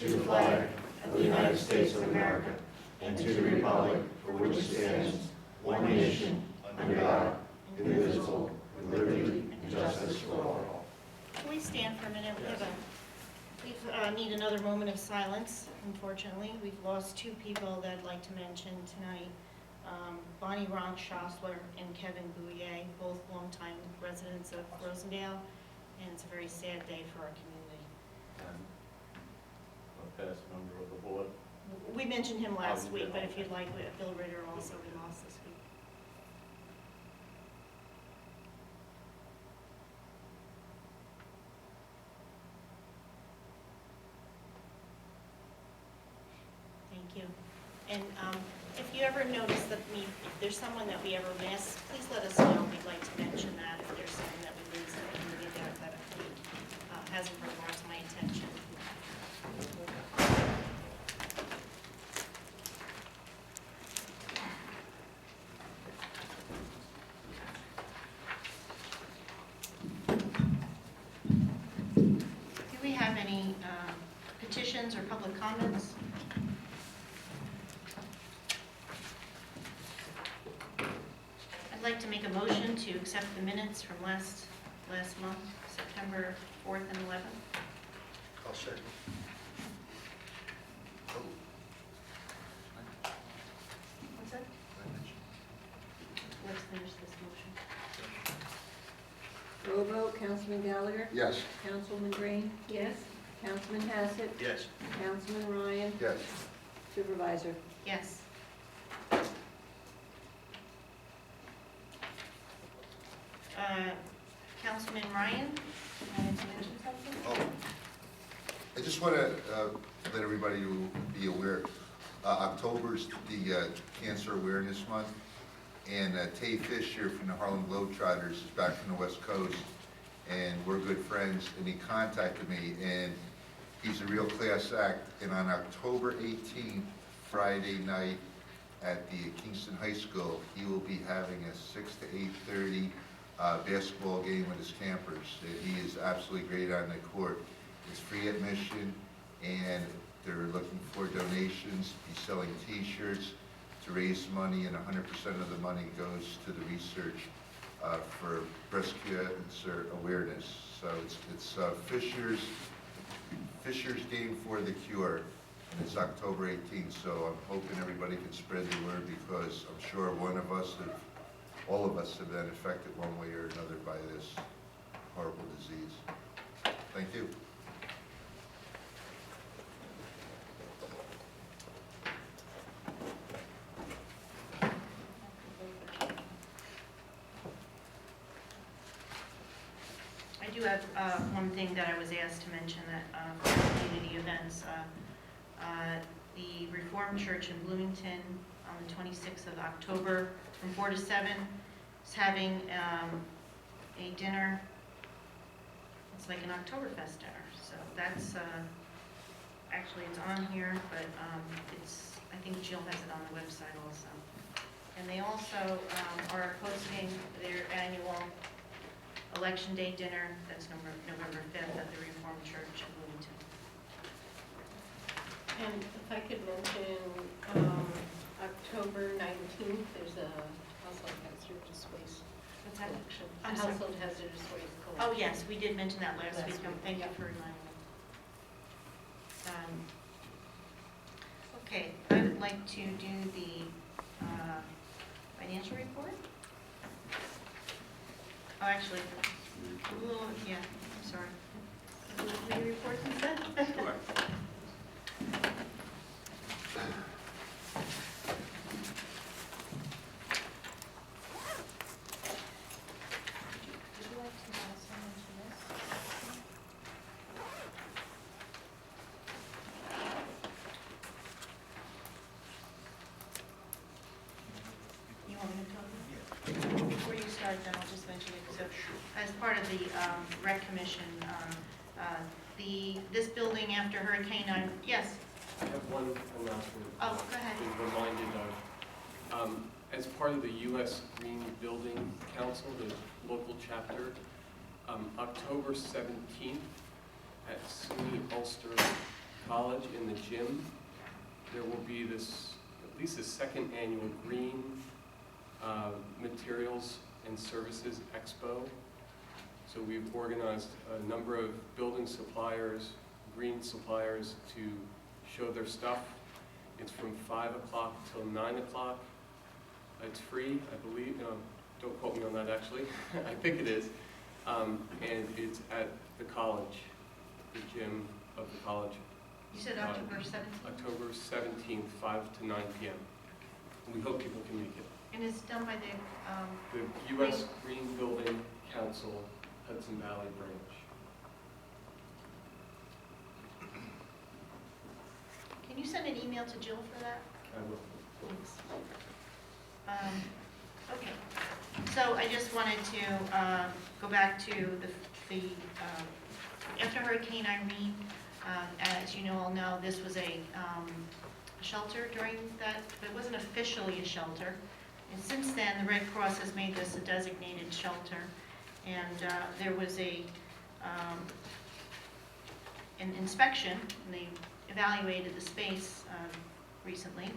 to the flag of the United States of America, and to the republic for which it stands, one nation, under God, indivisible, with liberty and justice for all. Can we stand for a minute? We need another moment of silence, unfortunately. We've lost two people that I'd like to mention tonight. Bonnie Ronk-Schossler and Kevin Bouillet, both longtime residents of Rosendale, and it's a very sad day for our community. A past member of the board. We mentioned him last Oh, week, yeah. but if you'd like, Bill Ritter also we lost this week. Thank you. And if you ever notice that if there's someone that we ever miss, please let us know. We'd like to mention that if there's someone that we lose in the community that hasn't been brought to my attention. Do we have any petitions or public comments? I'd like to make a motion to accept the minutes from last month, September 4th and 11th. I'll second. What's that? Let's finish this motion. Roll vote, Councilman Gallagher? Yes. Councilwoman Green? Yes. Councilman Hassett? Yes. Councilman Ryan? Yes. Supervisor? Yes. Councilman Ryan, wanted to mention something? Oh, I just want to let everybody be aware, October's the Cancer Awareness Month, and Tay Fisher from the Harlem Globetrotters is back from the West Coast, and we're good friends, and he contacted me, and he's a real class act, and on October 18th, Friday night, at the Kingston High School, he will be having a 6 to 8:30 basketball game with his campers. He is absolutely great on the court. It's free admission, and they're looking for donations. He's selling T-shirts to raise money, and 100% of the money goes to the research for breast cancer awareness. So it's Fisher's Game for the Cure, and it's October 18th. So I'm hoping everybody can spread the word, because I'm sure all of us have been affected one way or another by this horrible disease. Thank you. I do have one thing that I was asked to mention, that for community events, the Reformed Church in Bloomington on the 26th of October from 4 to 7 is having a dinner. It's like an Oktoberfest dinner, so that's actually it's on here, but I think Jill has it on the website also. And they also are hosting their annual Election Day dinner. That's November 5th at the Reformed Church in Bloomington. And if I could mention, October 19th, there's a household hazardous waste What's that? collection. I'm sorry. Household hazardous waste collection. Oh, yes, we did mention that last week. Last week, Thank you yeah. for reminding me. Okay, I would like to do the financial report. Oh, actually, yeah, I'm sorry. Do the report instead? Sure. Would you like to also mention this? You want me to talk? Before you start, then I'll just mention it. So, as part of the rec commission, this building after Hurricane, yes. I have one announcement. Oh, go ahead. Been reminded of. As part of the U.S. Green Building Council, the local chapter, October 17th at SUNY Ulster college in the gym, there will be this, at least the second annual Green Materials and Services Expo. So we've organized a number of building suppliers, green suppliers, to show their stuff. It's from 5 o'clock till 9 o'clock. It's free, I believe. Don't quote me on that, actually. I think it is. And it's at the college, the gym of the college. You said October 17th? October 17th, 5 to 9 p.m. And we hope people can make it. And it's done by the, The U.S. Green Building Council, Hudson Valley Branch. can you send an email to Jill for that? I will. Thanks. Okay, so I just wanted to go back to the after Hurricane Irene, as you all know, this was a shelter during that, but it wasn't officially a shelter. And since then, the Red Cross has made this a designated shelter. And there was an inspection, and they evaluated the space recently.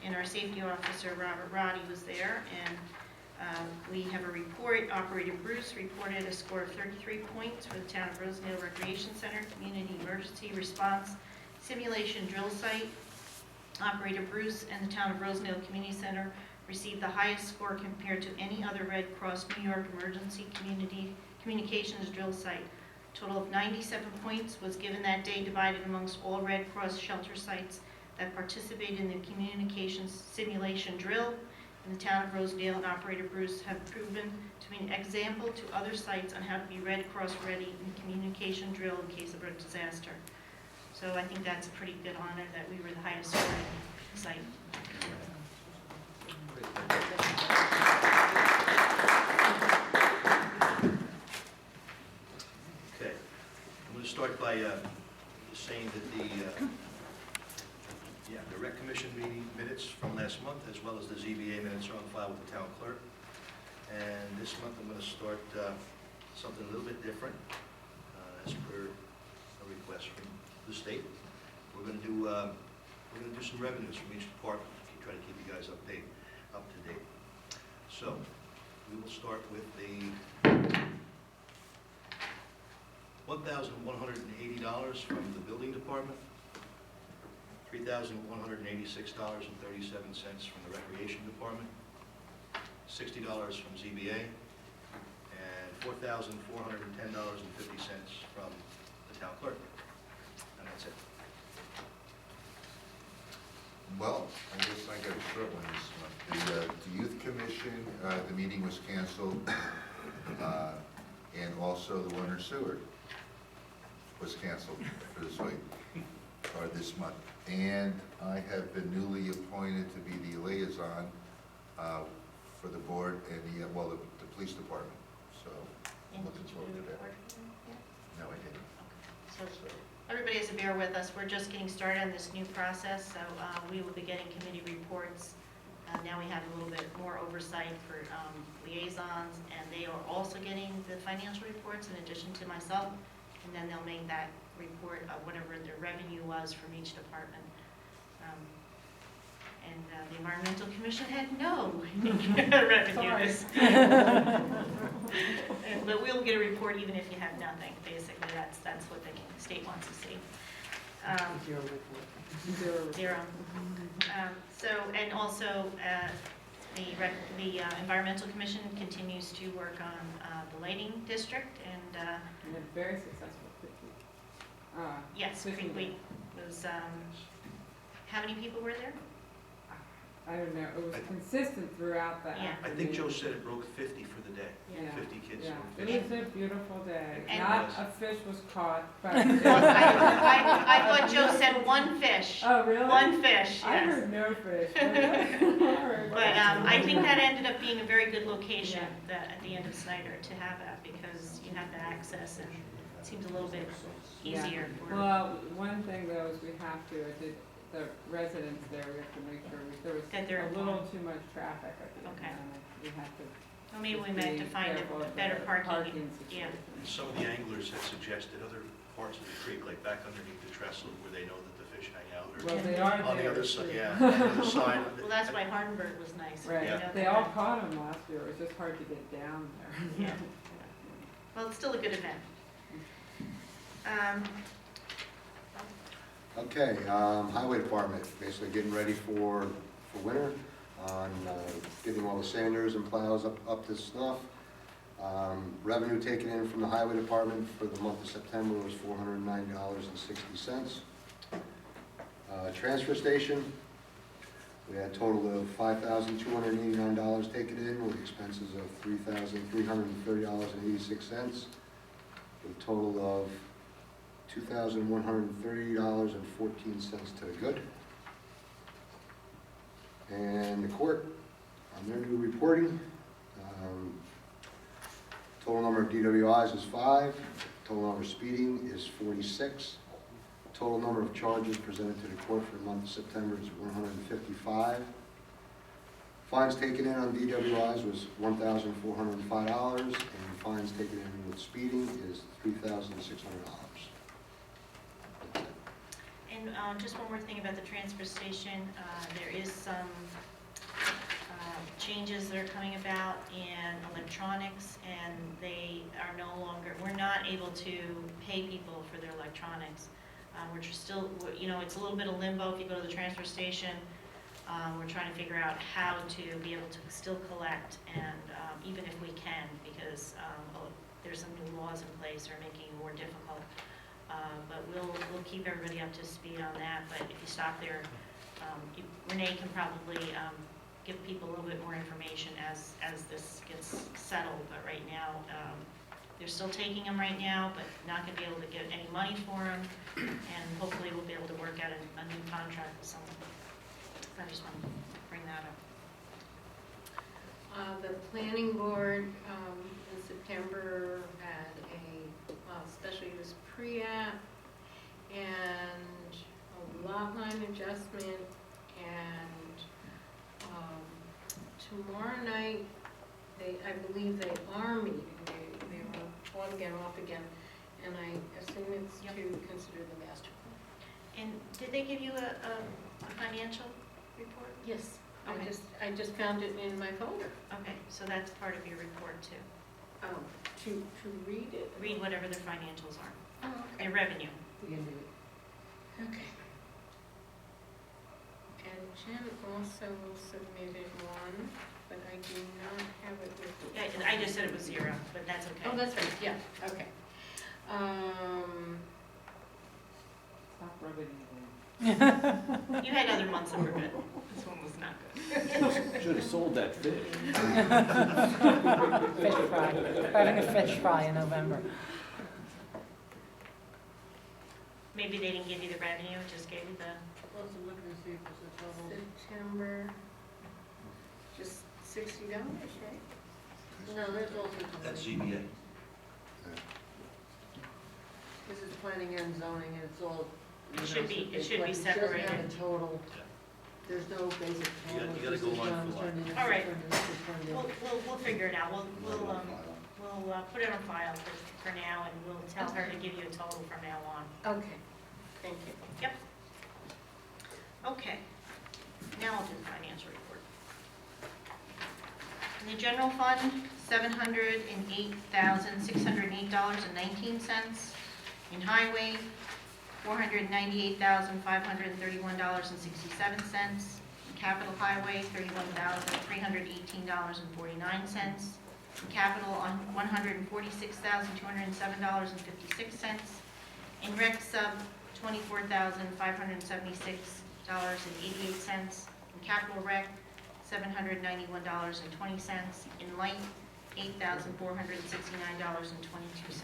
And our safety officer, Robert Roddy, was there. And we have a report. Operator Bruce reported a score of 33 points for the town of Rosendale Recreation Center, Community Emergency Response Simulation Drill Site. Operator Bruce and the town of Rosendale Community Center received the highest score compared to any other Red Cross New York Emergency Communications Drill Site. Total of 97 points was given that day, divided amongst all Red Cross shelter sites that participated in the communications simulation drill. In the town of Rosendale and Operator Bruce have proven to be an example to other sites on how to be Red Cross ready in communication drill in case of a disaster. So I think that's a pretty good honor that we were the highest scoring site. Okay, I'm going to start by saying that the Rec Commission meeting minutes from last month, as well as the ZBA minutes, are on file with the town clerk. And this month I'm going to start something a little bit different, as per a request from the state. We're going to do some revenues from each department. Try to keep you guys up to date. So we will start with the $1,180 from the building department, $3,186.37 from the recreation department, $60 from ZBA, and $4,410.50 from the town clerk. And that's it. Well, I guess I got a short one this month. The Youth Commission, the meeting was canceled, and also the water and sewer was canceled for this week, or this month. And I have been newly appointed to be the liaison for the board and the police department. So I'm looking forward to that. No, I didn't. So everybody has to bear with us. We're just getting started on this new process, so we will be getting committee reports. Now we have a little bit more oversight for liaisons, and they are also getting the financial reports in addition to myself, and then they'll make that report of whatever their revenue was from each department. And the Environmental Commission had no revenues. But we'll get a report even if you have nothing. Basically, that's what the state wants to see. Zero. And also the Environmental Commission continues to work on the lighting district, and a very successful yes, fishing we was how many people were there? I don't know, it was consistent throughout the Yeah. I think Joe said it broke 50 for the day. Yeah. 50 kids Yeah, were it fishing. was a beautiful day. And- Not a fish was caught, but. Well, I thought Joe said one fish. Oh, really? One fish, I yes. heard no fish. But I think that ended up being a very good location at the end of Snyder to have that, because you have the access and it seems a little bit easier. for- Well, one thing though is we have to, the residents there, we have to make sure, there was That they're a little too much traffic at the Okay. end. We have to. Well, maybe we might have to be find careful a of better the parking. Yeah. situation. And some of the anglers had suggested other parts of the creek, like back underneath the trestle where they know that the fish hang out, or Well, they are on the there, other side, too. yeah, on the other side. Well, that's why Hardenberg was nice. Right, you know, they all caught them last year, it was just hard to get down there. Yeah. Well, it's still a good event. Okay, Highway Department, basically getting ready for winter, on getting all the sanders and plows up to snuff. Revenue taken in from the Highway Department for the month of September was $409.60. Transfer station, we had a total of $5,289 taken in, with expenses of $3,330.86, with a total of $2,130.14 to the good. And the court, on their new reporting, total number of DWIs is 5, total number of speeding is 46, total number of charges presented to the court for the month of September is 155. Fines taken in on DWIs was $1,405, and fines taken in with speeding is $3,600. And just one more thing about the transfer station, there is some changes that are coming about in electronics, and they are no longer, we're not able to pay people for their electronics. We're just still, you know, it's a little bit of limbo if you go to the transfer station. We're trying to figure out how to be able to still collect, and even if we can, because there's some new laws in place that are making it more difficult. But we'll keep everybody up to speed on that. But if you stop there, Renee can probably give people a little bit more information as this gets settled. But right now, they're still taking them right now, but not going to be able to get any money for them. And hopefully we'll be able to work out a new contract with someone. I just want to bring that up. The planning board in September had a special use pre-app and a lot line adjustment, and tomorrow night, I believe they are meeting. They were on again, off again, and I assume it's Yep. to consider the master plan. And did they give you a financial report? Yes, Okay. I just found it in my folder. Okay, so that's part of your report too. To read it. Read whatever their financials are, Oh, okay. their revenue. We can do it. Okay. And Jen also submitted one, but I do not have it with me. Yeah, I just said it was 0, but that's okay. Oh, that's right, yeah, okay. Stop rubbing it You had other months that were good. This one was not good. Should have sold that fish. Fish fry. Having a fish fry in November. Maybe they didn't give you the revenue, just gave you the, September, just $60, right? No, there's also. That's ZBA. This is planning and zoning, and it's all. It should be She doesn't have separated. a total, there's no basic total. You gotta go line for line. All right. we'll figure it out. We'll put it on file for now, and we'll tell her to give you a total from now on. Okay, thank you. Yep. Okay. Now I'll do the financial report. In the general fund, $708,608.19. In highway, $498,531.67. In capital highway, $31,318.49. In capital, on $146,207.56. In rec sub, $24,576.88. In capital rec, $791.20. In light, $8,469.22.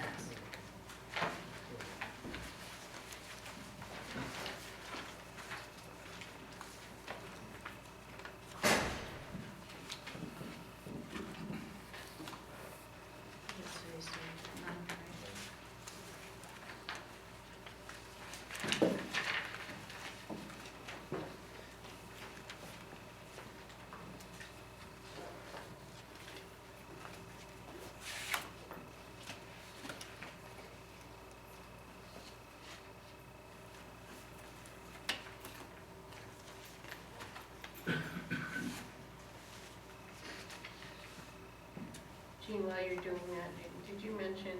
Jean, while you're doing that, did you mention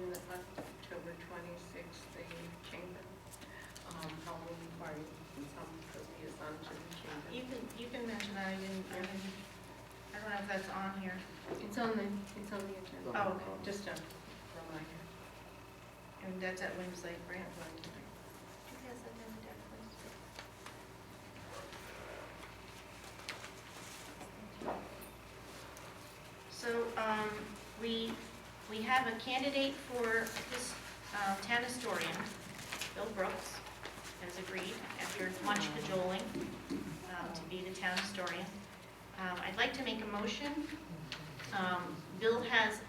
October 26th, the chamber, Halloween party, and some could be assigned to the chamber? You can mention that, I don't know if that's on here. It's on the agenda. Oh, okay. Just a reminder. And that's at Williams Lake, right? Yes, I've been there twice. So, we have a candidate for this town historian, Bill Brooks, has agreed after much cajoling to be the town historian. I'd like to make a motion. Bill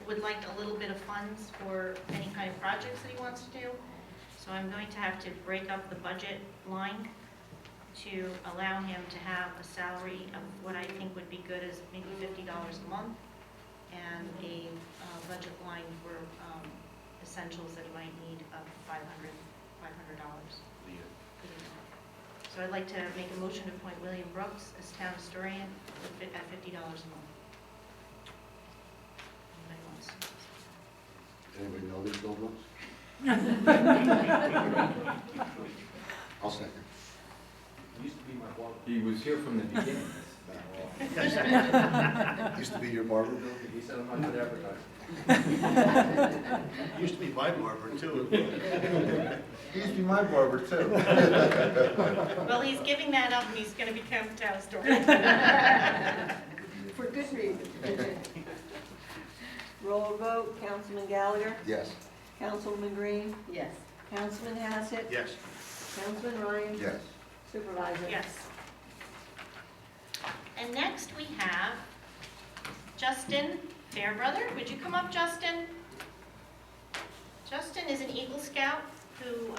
would like a little bit of funds for any kind of projects that he wants to do. So I'm going to have to break up the budget line to allow him to have a salary of what I think would be good as maybe $50 a month, and a budget line for essentials that he might need of $500. So I'd like to make a motion to appoint William Brooks as town historian at $50 a month. Anybody wants? Anybody know these Bill Brooks? I'll second. Used to be my barber. He was here from the beginning. Used to be your barber, Bill? He said I'm not good advertising. Used to be my barber, too. He used to be my barber, too. Well, he's giving that up, and he's going to become town historian. For good reason. Roll vote, Councilman Gallagher, Yes. Councilman Green, Yes. Councilman Hassett, Yes. Councilman Ryan, Yes. Supervisor. Yes. And next we have Justin Fairbrother. Would you come up, Justin? Justin is an Eagle Scout who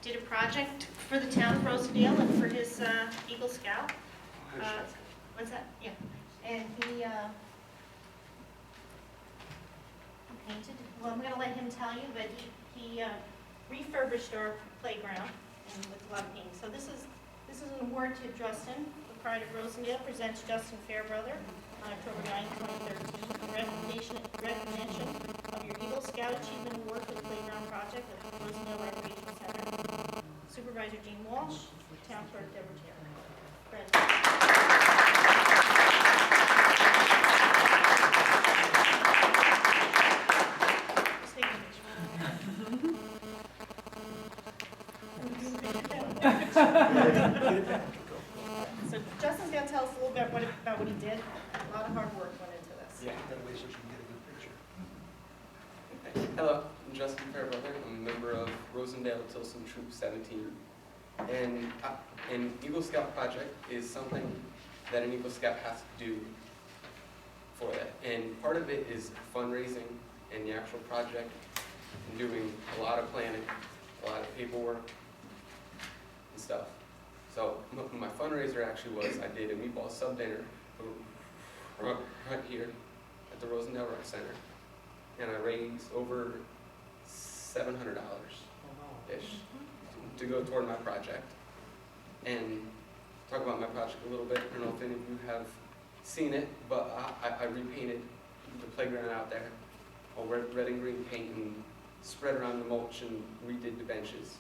did a project for the town of Rosendale and for his Eagle Scout. What's that? Yeah. And he painted, well, I'm going to let him tell you, but he refurbished our playground and with a lot of painting. So this is an award to Justin. The Pride of Rosendale presents Justin Fairbrother on October 9, 2013. Recognition of your Eagle Scout Achievement Award for the playground project at Rosendale Recreation Center. Supervisor Jean Walsh, Town Clerk Deborah Taylor. Fred. Just take a picture. So Justin's going to tell us a little bit about what he did. A lot of hard work went into this. Yeah. That way so she can get a good picture. Hello, I'm Justin Fairbrother. I'm a member of Rosendale Tilson Troop 17. And an Eagle Scout project is something that an Eagle Scout has to do for that. And part of it is fundraising and the actual project, and doing a lot of planning, a lot of paperwork and stuff. So my fundraiser actually was, I did a meatball sub dinner right here at the Rosendale Rec Center, and I raised over $700-ish to go toward my project. And talk about my project a little bit. I don't know if any of you have seen it, but I repainted the playground out there, all red and green paint, and spread around the mulch and redid the benches.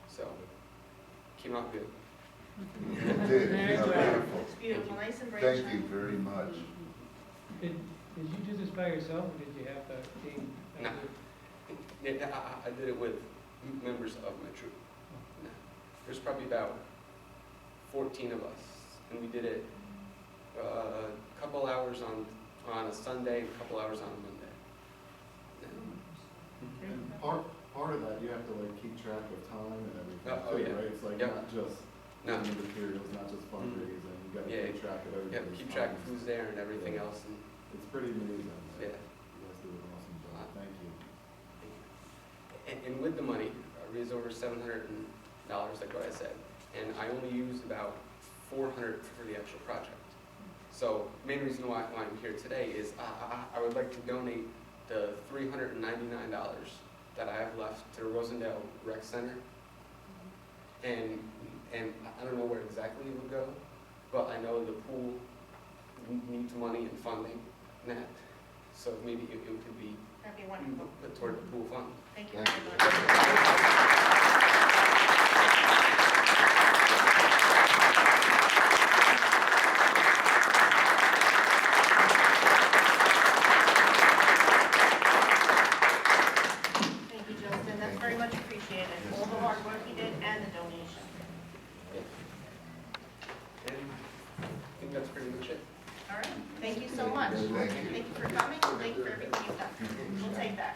So came out good. It did. Very Yeah, well. beautiful. It's beautiful, nice and bright. Thank you very much. Did you do this by yourself, or did you have a team? No. I did it with members of my troop. No. There's probably about 14 of us, and we did it a couple hours on a Sunday, a couple hours on a Monday. And part of that, you have to like keep track of time and everything, Oh, too, yeah. right? It's like Yep. not just No. the materials, not just fundraising, you gotta Yeah. keep track of everything. Yep, keep track of who's there and everything else. And It's pretty amazing. yeah. You guys do an awesome job, thank you. And with the money, I raised over $700, like what I said, and I only used about $400 for the actual project. So main reason why I'm here today is I would like to donate the $399 that I have left to the Rosendale Rec Center. And I don't know where exactly it would go, but I know the pool needs money and funding and that. So maybe it could be That'd be wonderful. put toward the pool fund. Thank you Thank very you. much. Thank you, Justin. That's very much appreciated. All the hard work you did and the donation. And I think that's pretty much it. All right. Thank you so much. Thank you. Thank you for coming. Thank you for everything you've done. We'll take that.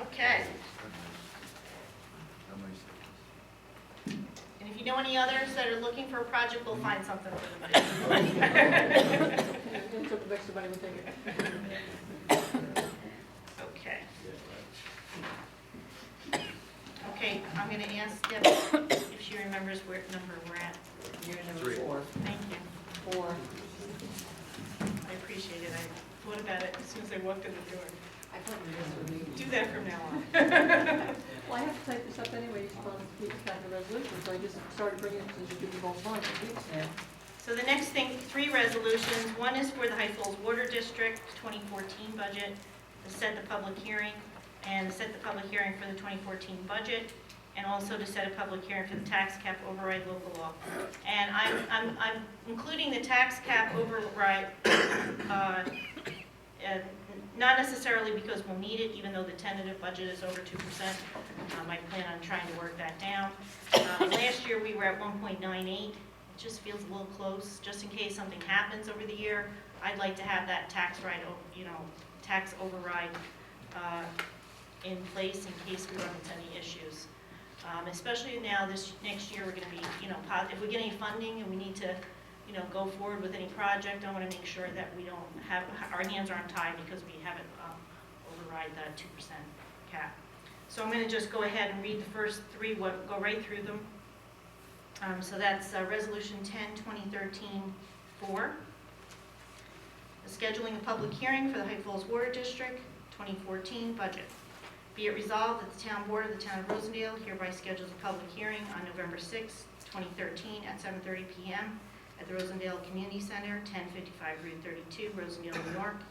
Okay. And if you know any others that are looking for a project, we'll find something for them. Took the extra money, we take it. Okay. Okay, I'm going to ask Deb if she remembers what number we're at. You're number 3. 4. Thank you. 4. I appreciate it. I thought about it as soon as I walked in the door. I thought you were going to Do that from now on. Well, I have to type this up anyway, you're supposed to keep track of resolutions, so I just started bringing it to the people on weeks now. So the next thing, 3 resolutions. One is for the High Falls Water District 2014 budget, to set the public hearing, and to set the public hearing for the 2014 budget, and also to set a public hearing for the tax cap override local law. And I'm including the tax cap override, not necessarily because we'll need it, even though the tentative budget is over 2%. I plan on trying to work that down. Last year, we were at 1.98. It just feels a little close. Just in case something happens over the year, I'd like to have that tax override in place in case we run into any issues. Especially now, this next year, we're going to be, if we get any funding and we need to, go forward with any project, I want to make sure that we don't have, our hands aren't tied because we haven't override that 2% cap. So I'm going to just go ahead and read the first 3, go right through them. So that's Resolution 10-2013-4. Scheduling a public hearing for the High Falls Water District 2014 budget. Be it resolved that the Town Board of the Town of Rosendale hereby schedules a public hearing on November 6, 2013 at 7:30 p.m. at the Rosendale Community Center, 1055 Route 32, Rosendale, New York,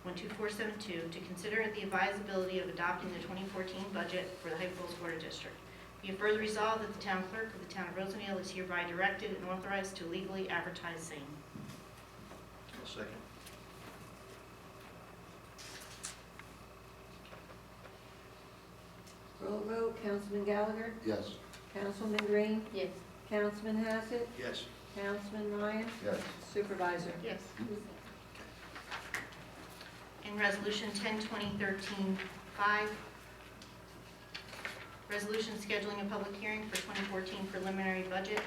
12472, to consider the advisability of adopting the 2014 budget for the High Falls Water District. Be it further resolved that the Town Clerk of the Town of Rosendale is hereby directed and authorized to legally advertise same. I'll second. Roll vote, Councilman Gallagher, Yes. Councilman Green, Yes. Councilman Hassett, Yes. Councilman Ryan, Yes. Supervisor. Yes. In Resolution 10-2013-5, resolution scheduling a public hearing for 2014 preliminary budget.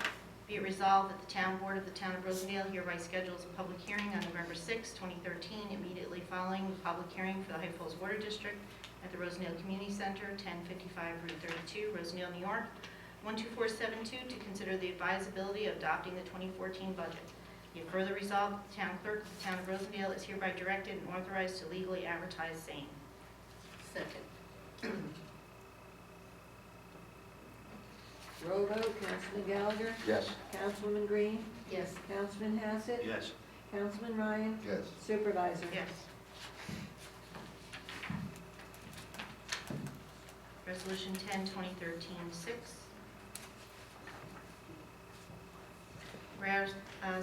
Be it resolved that the Town Board of the Town of Rosendale hereby schedules a public hearing on November 6, 2013, immediately following the public hearing for the High Falls Water District at the Rosendale Community Center, 1055 Route 32, Rosendale, New York, 12472, to consider the advisability of adopting the 2014 budget. Be it further resolved that the Town Clerk of the Town of Rosendale is hereby directed and authorized to legally advertise same. Second. Roll vote, Councilman Gallagher, Yes. Councilman Green, Yes. Councilman Hassett, Yes. Councilman Ryan, Yes. Supervisor. Yes. Resolution 10-2013-6. Whereas,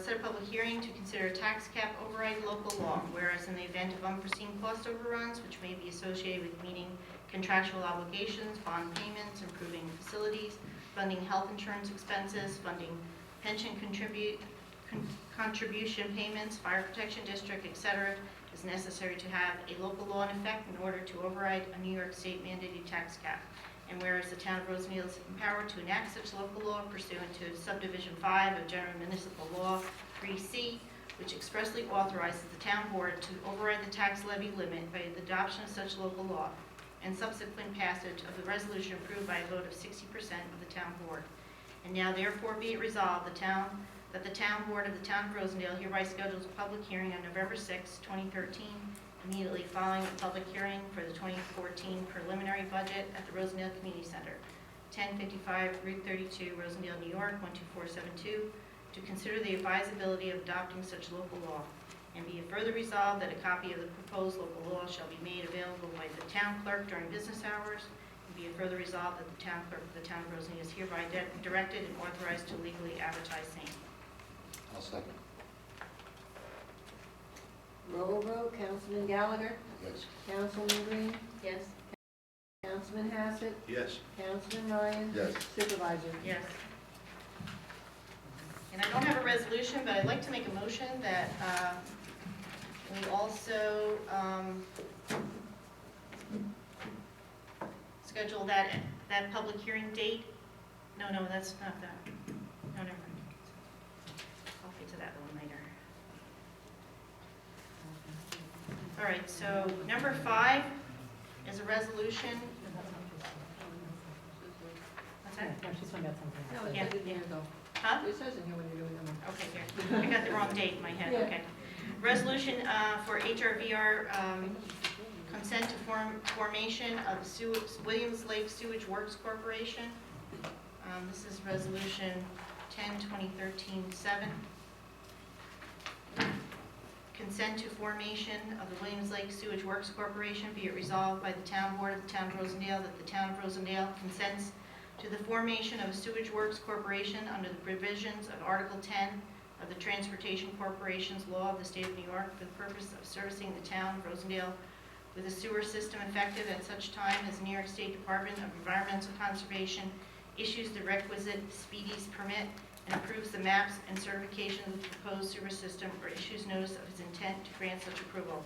set a public hearing to consider a tax cap override local law, whereas in the event of unforeseen cost overruns, which may be associated with meeting contractual obligations, bond payments, improving facilities, funding health insurance expenses, funding pension contribution payments, fire protection district, etc., is necessary to have a local law in effect in order to override a New York State mandated tax cap. And whereas the Town of Rosendale is empowered to enact such local law pursuant to Subdivision 5 of General Municipal Law 3C, which expressly authorizes the Town Board to override the tax levy limit by the adoption of such local law, and subsequent passage of the resolution approved by a vote of 60% of the Town Board. And now therefore be it resolved that the Town Board of the Town of Rosendale hereby schedules a public hearing on November 6, 2013, immediately following the public hearing for the 2014 preliminary budget at the Rosendale Community Center, 1055 Route 32, Rosendale, New York, 12472, to consider the advisability of adopting such local law, and be it further resolved that a copy of the proposed local law shall be made available by the town clerk during business hours, and be it further resolved that the town clerk of the town of Rosendale is hereby directed and authorized to legally advertise same. I'll second. Roll vote, Councilman Gallagher, Yes. Councilman Green, Yes. Councilman Hassett, Yes. Councilman Ryan, Yes. Supervisor. Yes. And I don't have a resolution, but I'd like to make a motion that we also schedule that public hearing date. No, that's not that. No, never mind. I'll get to that a little later. All right, so number 5 is a resolution. What's that? No, she's talking about something No, else. it Yeah, says it here though. Huh? It says in here when you're doing them. Okay, here. I got the wrong date in my head, Yeah. okay. Resolution for HRVR consent to formation of Williams Lake Sewage Works Corporation. This is Resolution 10/2013-7. Consent to formation of the Williams Lake Sewage Works Corporation. Be it resolved by the Town Board of the Town of Rosendale that the Town of Rosendale consents to the formation of a Sewage Works Corporation under the provisions of Article 10 of the Transportation Corporation's Law of the State of New York for the purpose of servicing the Town of Rosendale with a sewer system effective at such time as New York State Department of Environmental Conservation issues the requisite speedies permit and approves the maps and certification of the proposed sewer system or issues notice of its intent to grant such approval.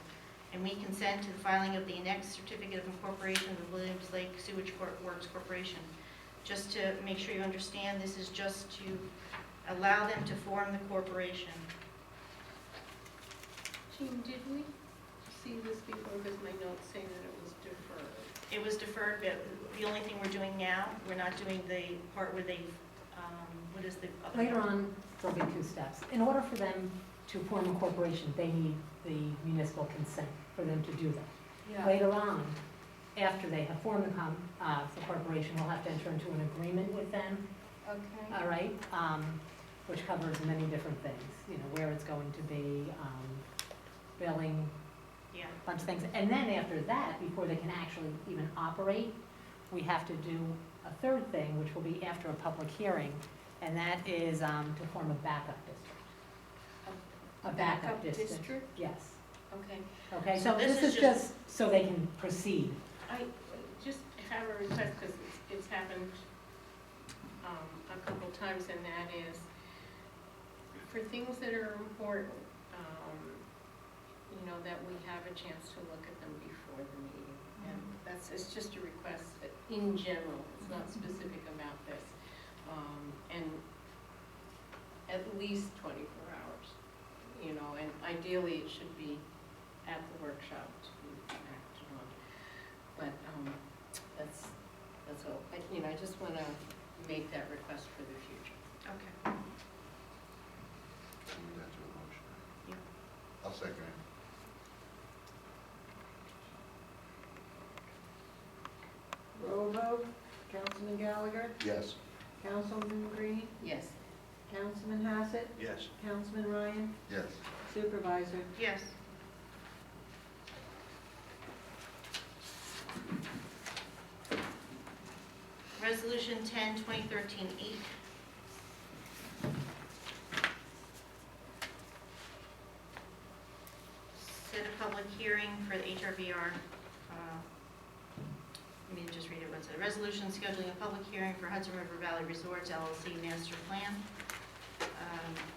And we consent to the filing of the annexed certificate of incorporation of the Williams Lake Sewage Works Corporation. Just to make sure you understand, this is just to allow them to form the corporation. Jean, did we see this before, because my notes say that it was deferred? It was deferred, but the only thing we're doing now, we're not doing the part where they, what is the other? Later on, there'll be 2 steps. In order for them to form a corporation, they need the municipal consent for them to do that. Later on, after they have formed the corporation, we'll have to enter into an agreement with them, Okay. all right? Which covers many different things, you know, where it's going to be, billing, Yeah, a bunch of things. And then after that, before they can actually even operate, we have to do a third thing, which will be after a public hearing, and that is to form a backup district. A backup district? Yes. Okay. Okay, So so this this is is just so they can proceed. I just have a request, because it's happened a couple times, and that is, for things that are important, you know, that we have a chance to look at them before the meeting. And it's just a request that in general, it's not specific about this. And at least 24 hours, you know, and ideally it should be at the workshop to be acted on. But that's all. You know, I just want to make that request for the future. okay. Move that to a motion. Yeah. I'll second it. Roll vote, Councilman Gallagher, Yes. Councilman Green, Yes. Councilman Hassett, Yes. Councilman Ryan, Yes. Supervisor. Yes. Resolution 10/2013-8. Set a public hearing for the HRVR. Let me just read it. What's it? Resolution scheduling a public hearing for Hudson River Valley Resorts LLC Master Plan.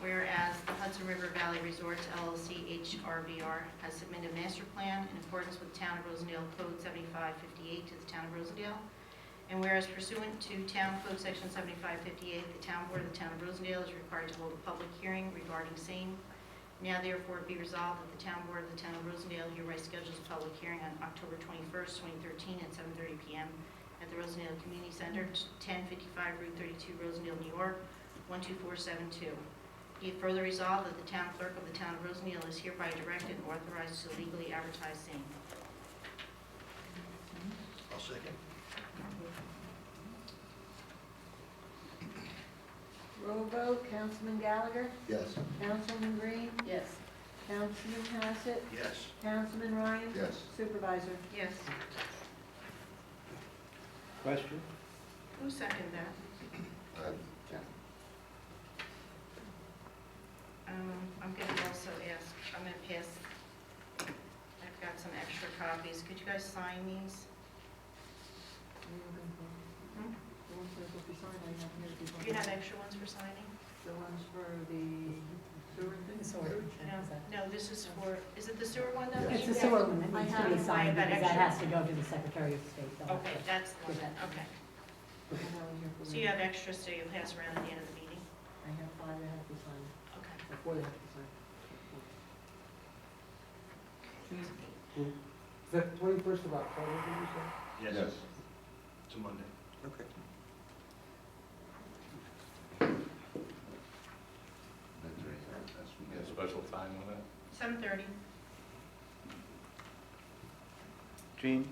Whereas the Hudson River Valley Resorts LLC HRVR has submitted a master plan in accordance with Town of Rosendale Code 7558 to the Town of Rosendale. And whereas pursuant to Town Code Section 7558, the Town Board of the Town of Rosendale is required to hold a public hearing regarding same. Now therefore be resolved that the Town Board of the Town of Rosendale hereby schedules a public hearing on October 21st, 2013 at 7:30 p.m. at the Rosendale Community Center, 1055 Route 32, Rosendale, New York, 12472. Be it further resolved that the Town Clerk of the Town of Rosendale is hereby directed and authorized to legally advertise same. I'll second. Roll vote, Councilman Gallagher, Yes. Councilman Green, Yes. Councilman Hassett, Yes. Councilman Ryan, Yes. Supervisor. Yes. Question? Who seconded that? I'm gonna also ask, I'm gonna pass, I've got some extra copies. Could you guys sign these? Hmm? The ones that will be signed, I have here before. Do you have extra ones for signing? The ones for the sewer thing? No, this is for, is it the sewer one that? It's we- the sewer one that I needs to have be it. signed, I've got because that extra. has to go to the Secretary of State. They'll have Okay, to that's the one, give that to okay. I have one here for So the- you have extra, so you'll pass around at the end of the meeting? I have 5 that have to be signed, Okay. before they have to be signed. Is that 21st of October, did you say? Yes. It's a Monday. Okay. We got a special time on that? 7:30. Gene,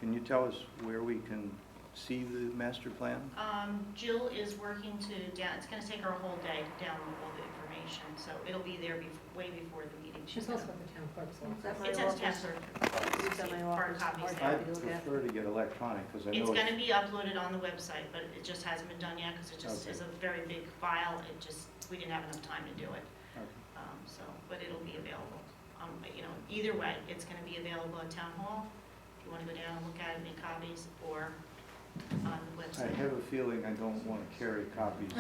can you tell us where we can see the master plan? Jill is working to it's gonna take her a whole day to download all the information, so it'll be there way before the meeting. She's also at the town clerk's It's at office. my It says office. Tessler. It's at my Hard office. copies Hard there. I copy to look at. prefer to get electronic, because I It's know gonna be uploaded on the website, but it just hasn't been done yet, because it just Okay. is a very big file. We didn't have enough time to do it. Okay. So, but it'll be available. Either way, it's gonna be available at Town Hall, if you wanna go down and look at it, make copies, or on the I website. have a feeling I don't want to carry copies.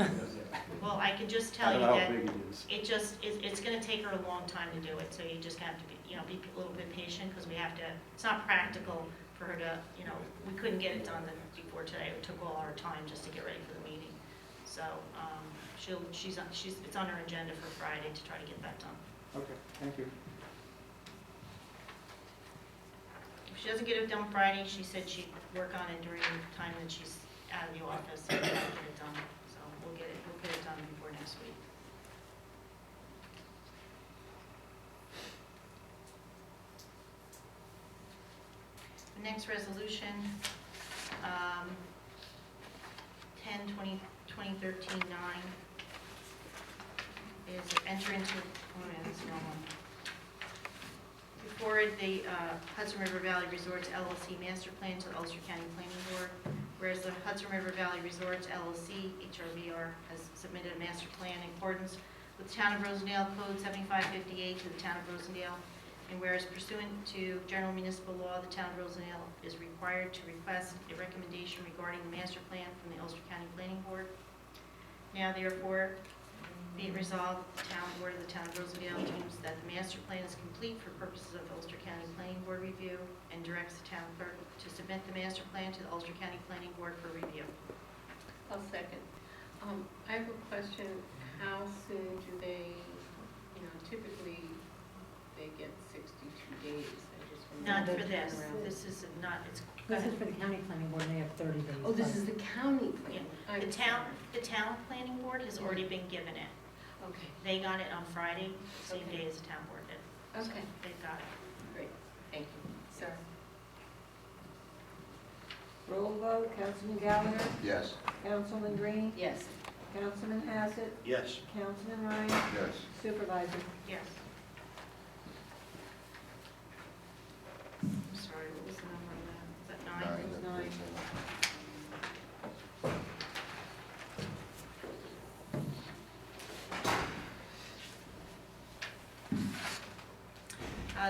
Well, I can just I tell don't you know how that big it is. it's gonna take her a long time to do it, so you just have to be a little bit patient, because it's not practical for her to, we couldn't get it done before today. It took all our time just to get ready for the meeting. So, it's on her agenda for Friday to try to get that done. Okay, thank you. If she doesn't get it done Friday, she said she'd work on it during the time that she's out of the office and get it done. So we'll get it done before next week. The next resolution, 10/2013-9, is enter into, that's the wrong one. Before it, the Hudson River Valley Resorts LLC Master Plan to the Ulster County Planning Board, whereas the Hudson River Valley Resorts LLC, HRVR, has submitted a master plan in accordance with the Town of Rosendale Code 7558 to the Town of Rosendale, and whereas pursuant to General Municipal Law, the Town of Rosendale is required to request a recommendation regarding the master plan from the Ulster County Planning Board. Now therefore, be it resolved, the Town Board of the Town of Rosendale deems that the master plan is complete for purposes of Ulster County Planning Board review and directs the town clerk to submit the master plan to the Ulster County Planning Board for review. I'll second. I have a question. How soon do they, typically they get 62 days. I just wonder Not if for they this. turn around. This is not, it's. This is for the county planning board, and they have 30 days. Oh, this is the county plan. Yeah. The town planning board has already been given it. Okay, They got it on Friday, same Okay. day as the town board did. So okay, they've got it. great, thank you. Sir. Roll vote, Councilman Gallagher, Yes. Councilman Green, Yes, Councilman Hassett, Yes. Councilman Ryan, Yes. Supervisor. Yes. I'm sorry, what was the number on that? Is that 9? It was 9.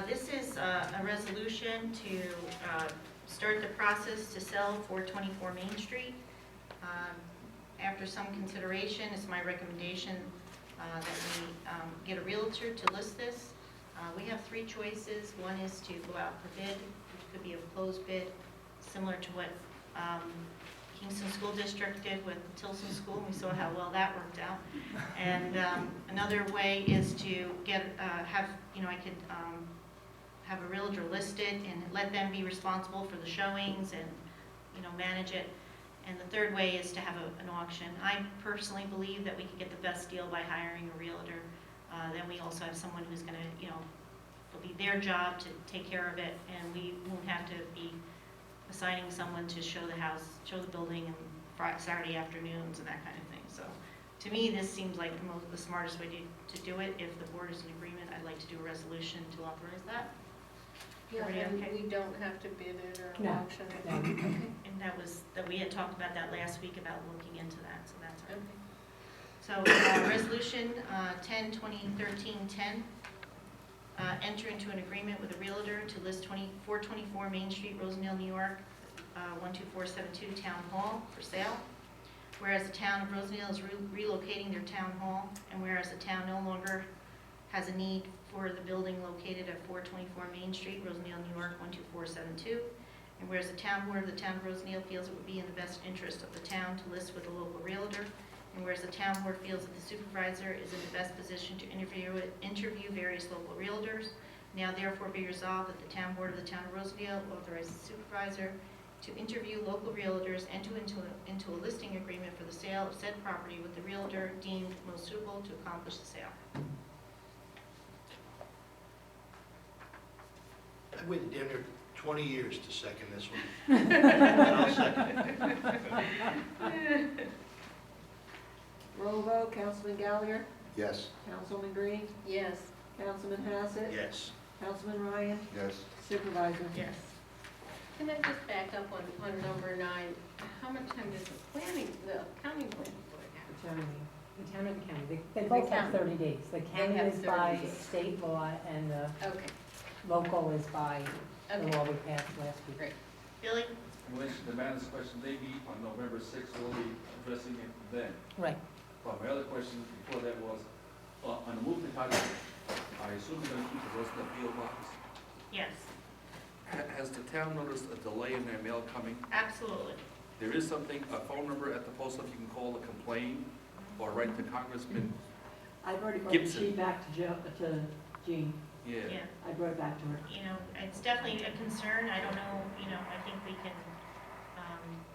This is a resolution to start the process to sell 424 Main Street. After some consideration, it's my recommendation that we get a Realtor to list this. We have 3 choices. One is to go out for bid, which could be a closed bid, similar to what Kingston School District did with Tilson School. We saw how well that worked out. And another way is to have a Realtor listed and let them be responsible for the showings and, manage it. And the third way is to have an auction. I personally believe that we could get the best deal by hiring a Realtor. Then we also have someone who's going to, it'll be their job to take care of it, and we won't have to be assigning someone to show the house, show the building, and Saturday afternoons and that kind of thing. So to me, this seems like the smartest way to do it. If the board is in agreement, I'd like to do a resolution to authorize that. Yeah, Everybody and okay? we don't have to bid it or No, auction it. no. Okay. And that we had talked about that last week about looking into that, so that's our. Okay. So, resolution 10/2013-10, enter into an agreement with a realtor to list 424 Main Street, Rosendale, New York, 12472 Town Hall for sale. Whereas the town of Rosendale is relocating their town hall, and whereas the town no longer has a need for the building located at 424 Main Street, Rosendale, New York, 12472, and whereas the town board of the town of Rosendale feels it would be in the best interest of the town to list with a local realtor, and whereas the town board feels that the supervisor is in the best position to interview various local realtors, now therefore be resolved that the town board of the town of Rosendale authorizes the supervisor to interview local realtors and to into a listing agreement for the sale of said property with the realtor deemed most suitable to accomplish the sale. I waited damn near 20 years to second this one. And I'll second it. Roll vote, Councilman Gallagher, Yes. Councilman Green, Yes. Councilman Hassett, Yes. Councilman Ryan, Yes. Supervisor. Yes. Can I just back up on number 9? How much time does the county planning board have? The town and the county, they both have county. 30 days. The county have is 30 by days. state law, and the Okay, local is by the okay, law we passed last week. great. Billy? In relation to the manager's question, they meet on November 6th, we'll be addressing it then. Right. But my other question before that was, on the move to Cottage, I assume you're gonna keep the Rosendale PO box? Yes, Has the town noticed a delay in their mail coming? absolutely. There is something, a phone number at the post office you can call to complain, or write to Congressman, I've already brought the Gibson. sheet back to Jean. yeah. Yeah, I brought it back to her. you know, it's definitely a concern. I don't know, you know, I think we can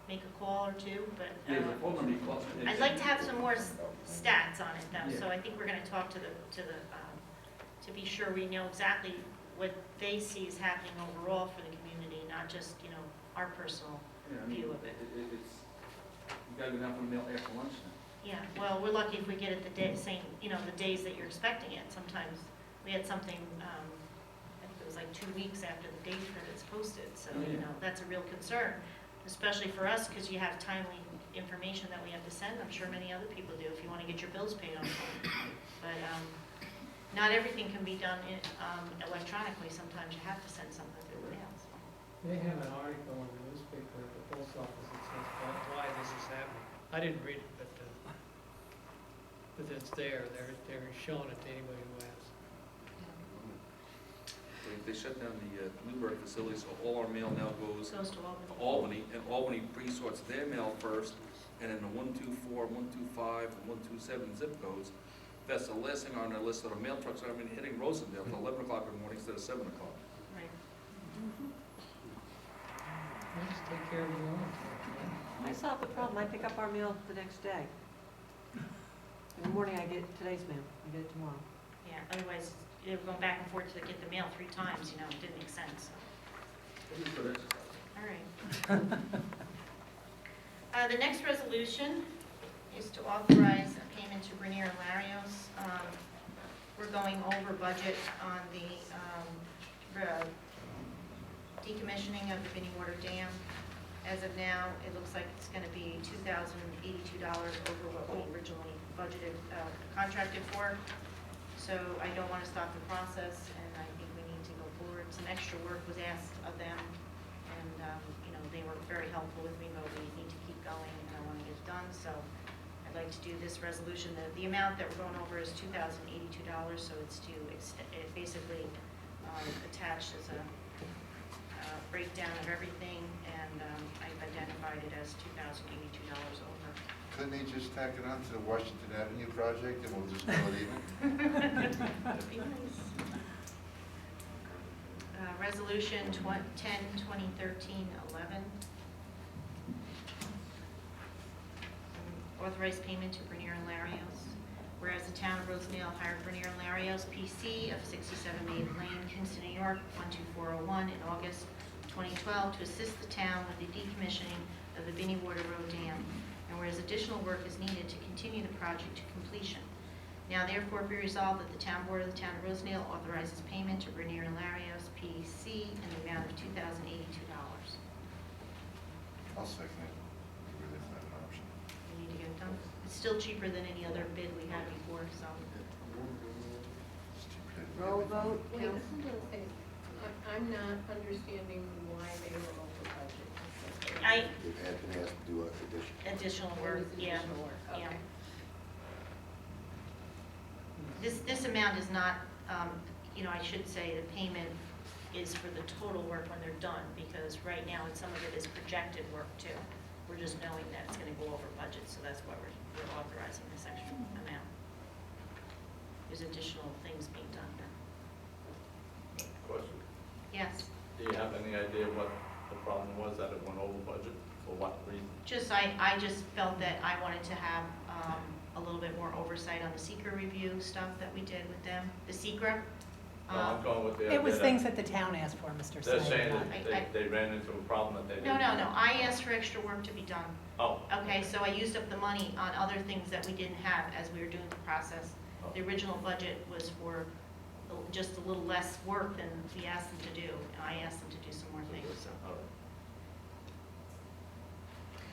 make a call or two, but Yeah, the phone number you call. I'd like to have some more stats on it though, so I think we're gonna talk to to be sure we know exactly what they see is happening overall for the community, not just, you know, our personal Yeah, I mean, view of it. It's, you gotta go down for the mail after lunch now. Yeah, well, we're lucky if we get it the day, same, you know, the days that you're expecting it. Sometimes we had something, I think it was like 2 weeks after the date that it's posted, so, you know, that's a real concern, especially for us, because you have timely information that we have to send. I'm sure many other people do, if you want to get your bills paid on time. But not everything can be done electronically. Sometimes you have to send something through the mail, so. They have an article in the newspaper at the post office that says why this is happening. I didn't read it, but it's there. They're showing it to anybody who asks. They shut down the Newburgh facility, so all our mail now goes Goes to to Albany. Albany, and Albany pre-sorts their mail first, and then the 124, 125, and 127 zip codes. That's the last thing on their list of the mail trucks are hitting Rosendale till 11 o'clock in the morning instead of 7 o'clock. Right. Just take care of your own. I solved the problem. I pick up our mail the next day. In the morning, I get today's mail. I get it tomorrow. Yeah, otherwise, they were going back and forth to get the mail 3 times, you know, it didn't make sense, so. This is good exercise. All right. The next resolution is to authorize a payment to Grenier and Larios. We're going over budget on the decommissioning of the Binnewater Dam. As of now, it looks like it's going to be $2,082 over what we originally budgeted, contracted for. So I don't want to stop the process, and I think we need to go forward. Some extra work was asked of them, and, you know, they were very helpful with me, but we need to keep going, and I want to get it done. So I'd like to do this resolution. The amount that we're going over is $2,082, so it's to basically attached as a breakdown of everything, and I've identified it as $2,082 over. Couldn't they just tack it on to the Washington Avenue project and we'll just call it even? That'd be nice. Resolution 10/2013-11. Authorize payment to Grenier and Larios. Whereas the town of Rosendale hired Grenier and Larios, PC of 67 Maiden Lane, Kingston, New York, 12401 in August 2012 to assist the town with the decommissioning of the Binnewater Dam. and whereas additional work is needed to continue the project to completion. Now therefore be resolved that the town board of the town of Rosendale authorizes payment to Bernier and Larios P.C. in the amount of $2,082. I'll second it. Really, it's not an option. We need to get it done. It's still cheaper than any other bid we had before, so. It's cheaper than- Roll vote, Wait, Council. listen to the thing. I'm not understanding why they were over budget. They've had been asked to do an addition. Additional There work, was yeah. additional work, yeah. okay. This amount is not, I should say the payment is for the total work when they're done, because right now, some of it is projected work too. We're just knowing that it's gonna go over budget, so that's why we're authorizing this extra amount. There's additional things being done here. Question. Yes, Do you have any idea what the problem was, that it went over budget? For what reason? I just felt that I wanted to have, a little bit more oversight on the seeker review stuff that we did with them, the secret. No, I'm going with the idea It was that things that the town asked for, Mr. They're Snyder. saying not- that they ran into a problem that they No, didn't. I asked for extra work to be done. Oh, Okay, so I used up the money on other things that we didn't have as we were doing the process. The original budget was for just a little less work than we asked them to do, and I asked them to do some more things, so. all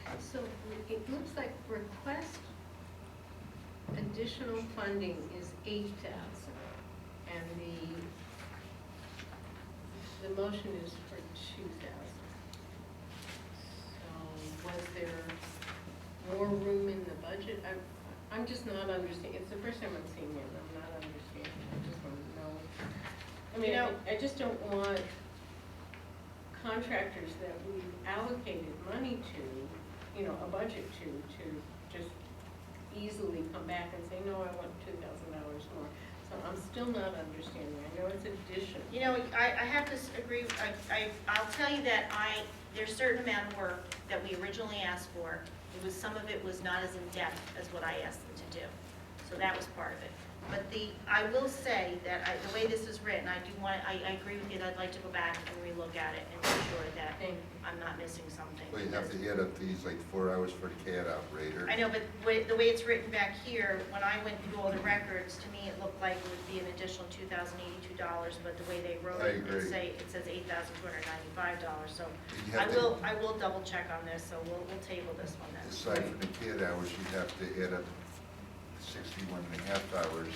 right. So it looks like request additional funding is 8,000, and the motion is for 2,000. So was there more room in the budget? I'm just not understanding. It's the first time I'm seeing it, and I'm not understanding. I just want to know. I mean, I just don't want contractors that we've allocated money to, a budget to just easily come back and say, no, I want $2,000 more. So I'm still not understanding. I know it's addition. I have to agree, I'll tell you that there's a certain amount of work that we originally asked for. Some of it was not as in-depth as what I asked them to do. So that was part of it. But I will say that the way this is written, I agree with you that I'd like to go back and relook at it and make sure that I'm not missing something. Well, you have to add up these, like 4 hours for the CAD operator. I know, but the way it's written back here, when I went through all the records, to me, it looked like it would be an additional $2,082, but the way they wrote I it, agree. it says $8,295, so You I have to- will double check on this, so we'll table this one then. Aside from the CAD hours, you have to add up 61 and a half hours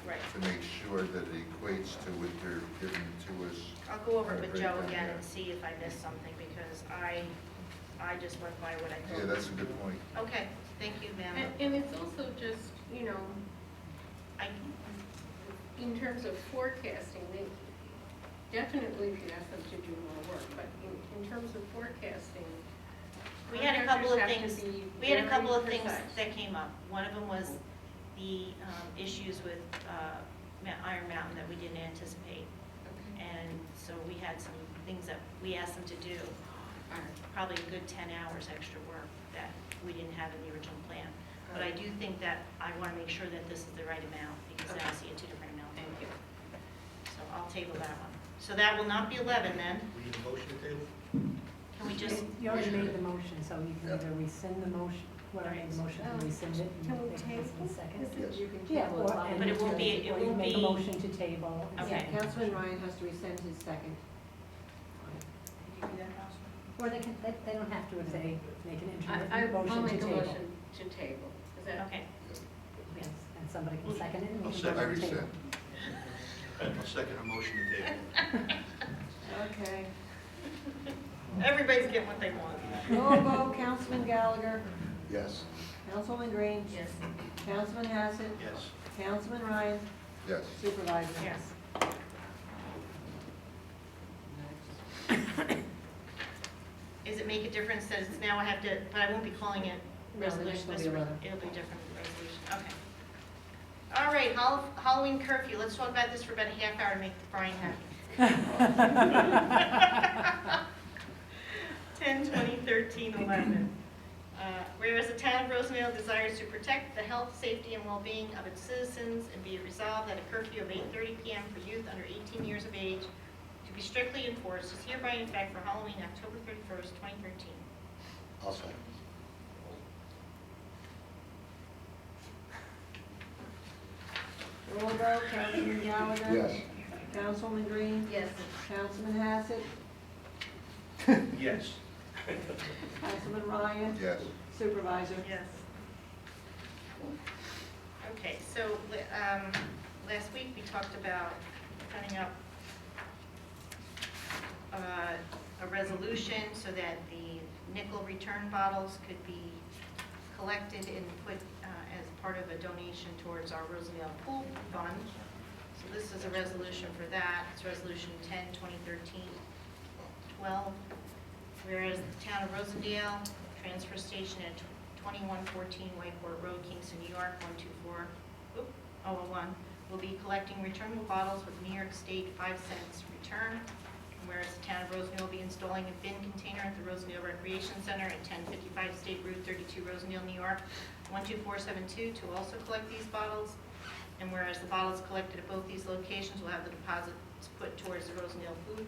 Right. to make sure that it equates to what they're giving to us. I'll go over it on a with Joe breakdown, again yeah. and see if I missed something, because I just went by what I thought. Yeah, that's a good point. Okay, thank you, ma'am. And it's also just, in terms of forecasting, definitely if you ask them to do more work, but in terms of forecasting, We had a couple of contractors have to things, be we had a very couple of things precise. that came up. One of them was the issues with Iron Mountain that we didn't anticipate. Okay. And so we had some things that we asked them to do, probably a good 10 hours extra work that we didn't have in the original plan. But I do think that I want to make sure that this is the right amount, because now I see a 2 different amounts. Thank you. So I'll table that one. So that will not be 11 then. We need a motion to table? Can we just, You already made the motion, so you can either rescind the motion, whoever made the motion, can rescind it. and Can we make a table? second. Yes. You can Yeah, table it. or, and But it won't be- it or you won't make a be- motion to table. and Okay. Yeah, Councilman Ryan has to rescind his second. Or they can, they don't have to if they make an I'll intermittent motion make to a table. motion to table. Is that? okay. Yes, and somebody can second it. and I'll we can second. vote I on the table. rescind. I'll second a motion to table. Okay. Everybody's getting what they want. Roll vote, Councilman Gallagher, Yes. Councilwoman Green, Yes. Councilman Hassett, Yes. Councilman Ryan, Yes. Supervisor. Yes. Does it make a difference that it's now I have to, but I won't be calling it No, the resolution? next will be 11. It'll be a different resolution, okay. All right, Halloween curfew, let's talk about this for about a half hour to make Brian happy. 10/20/13/11. Whereas the town of Rosendale desires to protect the health, safety, and well-being of its citizens, and be it resolved that a curfew of 8:30 p.m. for youth under 18 years of age to be strictly enforced is hereby in effect for Halloween, October 31st, 2013. I'll second. Roll vote, Councilman Gallagher. Yes. Councilman Green. Yes. Councilman Hassett. Yes. Councilman Ryan. Yes. Supervisor. Yes. Okay, so, last week we talked about setting up a resolution so that the nickel return bottles could be collected and put as part of a donation towards our Rosendale Pool Fund. So this is a resolution for that. It's Resolution 10, 2013, 12. Whereas the town of Rosendale, transfer station at 2114 Whiteboard Road, Kingston, New York, 101, will be collecting returnable bottles with New York State 5 cents return. And whereas the town of Rosendale will be installing a bin container at the Rosendale Recreation Center at 1055 State Route 32, Rosendale, New York, 12472, to also collect these bottles. And whereas the bottles collected at both these locations will have the deposits put towards the Rosendale Pool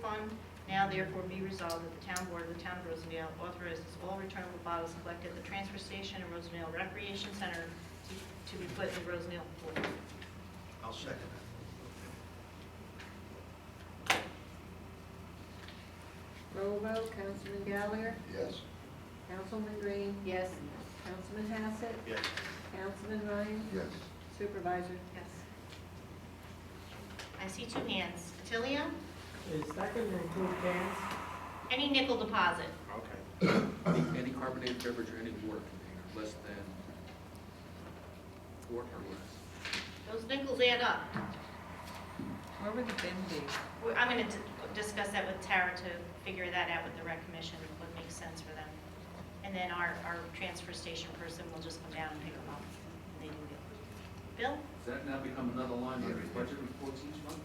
Fund. Now therefore be resolved that the town board of the town of Rosendale authorizes all returnable bottles collected at the transfer station and Rosendale Recreation Center to be put in the Rosendale Pool. I'll second that. Roll vote, Councilman Gallagher. Yes. Councilman Green. Yes. Councilman Hassett. Yes. Councilman Ryan. Yes. Supervisor. Yes. I see two hands. Attilio? Is that going to include cans? Any nickel deposit? Okay. Any carbonated beverage or any water container less than 4 or less. Those nickels add up. Where would the bin be? I'm going to discuss that with Tara to figure that out with the rec commission, what makes sense for them. And then our transfer station person will just come down and pick them up. And they do it. Bill? Does that now become another line on your budget reports each month?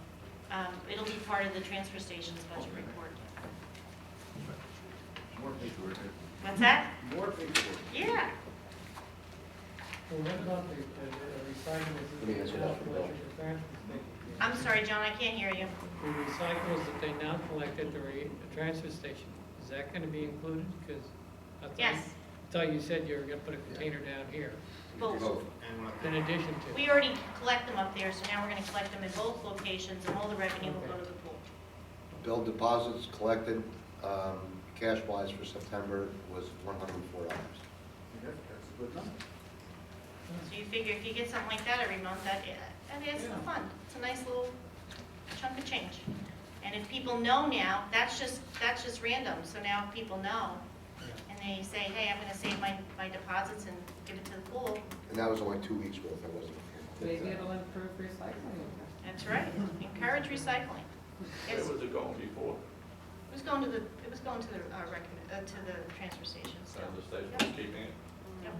It'll be part of the transfer station's budget report. More paperwork. What's that? More paperwork. Yeah. Well, what about the recycling? Let me answer that for Bill. I'm sorry, John, I can't hear you. The recyclables that they now collect at the transfer station, is that going to be included? Because I Yes. thought you said you were going to put a container down here Both. in addition to. We already collect them up there, so now we're going to collect them in both locations, and all the revenue will go to the pool. Bill deposits collected, cash-wise for September was $104. That's a good number. So you figure if you get something like that every month, that adds to the fund. It's a nice little chunk of change. And if people know now, that's just random, so now if people know, and they say, hey, I'm going to save my deposits and give it to the pool, And that was only 2 weeks worth, that wasn't. Maybe it'll improve recycling. that's right. Encourage recycling. Where It's, was it going before? it was going to the to the transfer station. So. The station Yep. was keeping it? Yep.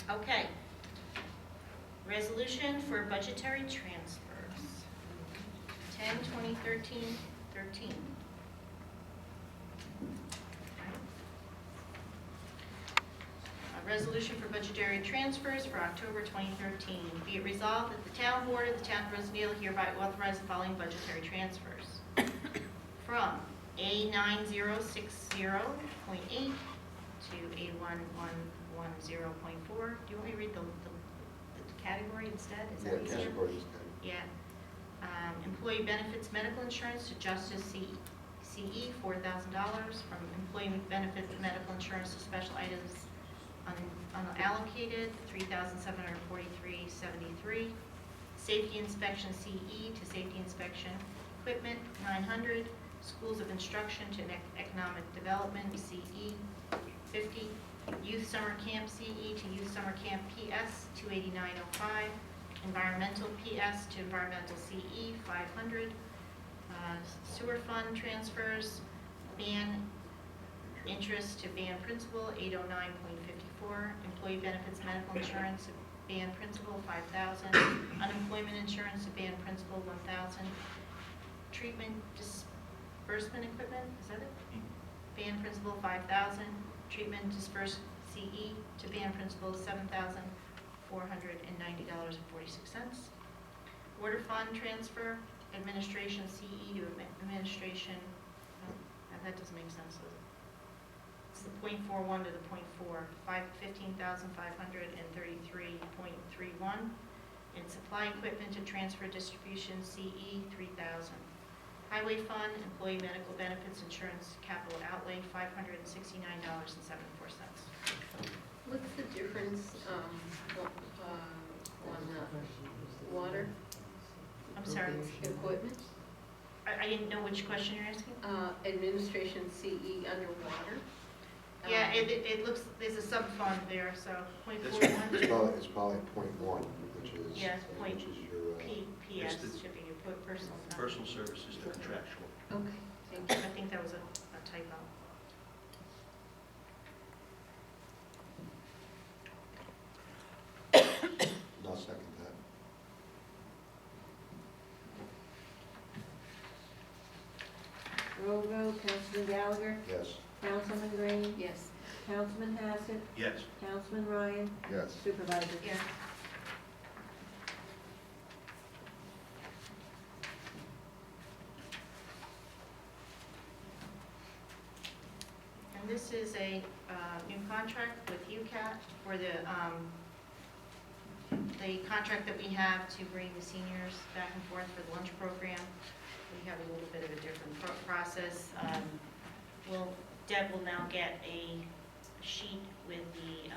Okay. Resolution for budgetary transfers. 10/2013. A resolution for budgetary transfers for October 2013. Be it resolved that the town board of the town of Rosendale hereby authorize the following budgetary transfers. From A9060.8 to A1110.4. Do you want me to read the category instead? Is that easier? Categories. Yeah. Employee benefits medical insurance to Justice CE, $4,000. From employee benefits medical insurance to special items unallocated, $3,743.73. Safety inspection CE to safety inspection equipment, $900. Schools of instruction to economic development CE, $50. Youth summer camp CE to youth summer camp PS, $289.05. Environmental PS to environmental CE, $500. Sewer fund transfers, ban interest to ban principal, $809.54. Employee benefits medical insurance to ban principal, $5,000. Unemployment insurance to ban principal, $1,000. Treatment disbursement equipment, is that it? Ban principal, $5,000. Treatment disperse CE to ban principal, $7,490.46. Water fund transfer, administration CE to administration, that doesn't make sense, does it? is the .41 to the .4, 15,533.31. And supply equipment to transfer distribution, CE, 3,000. Highway fund, employee medical benefits, insurance, capital outlay, $569.74. What's the difference on water I'm sorry, equipment? I didn't know which question you're asking. Administration CE underwater? Yeah, it looks, there's a sub-fund there, so That's .41. It's probably .1, which is. Yes, point Which is your, PS should be your personal. Personal services, the contractual. Okay, thank I you. think that was a typo. I'll second that. Roll vote, Councilman Gallagher, Yes. Councilman Green, Yes. Councilman Hassett, Yes. Councilman Ryan, Yes. Supervisor. Yeah. And this is a new contract with UCAT for the contract that we have to bring the seniors back and forth for the lunch program. We have a little bit of a different process. Deb will now get a sheet with the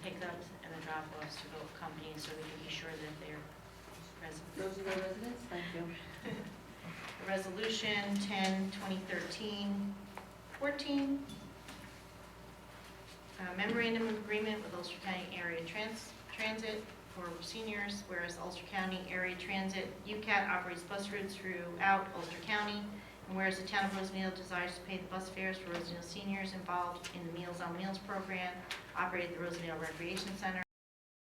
pickups and the drop-offs to both companies, so we can be sure that they're present. Rosendale residents, thank you. Resolution 10-2013-14. Memorandum of agreement with Ulster County Area Transit for seniors, whereas Ulster County Area Transit UCAT operates bus routes throughout Ulster County, and whereas the town of Rosendale desires to pay the bus fares for Rosendale seniors involved in the Meals on Wheels program operated at the Rosendale Recreation Center,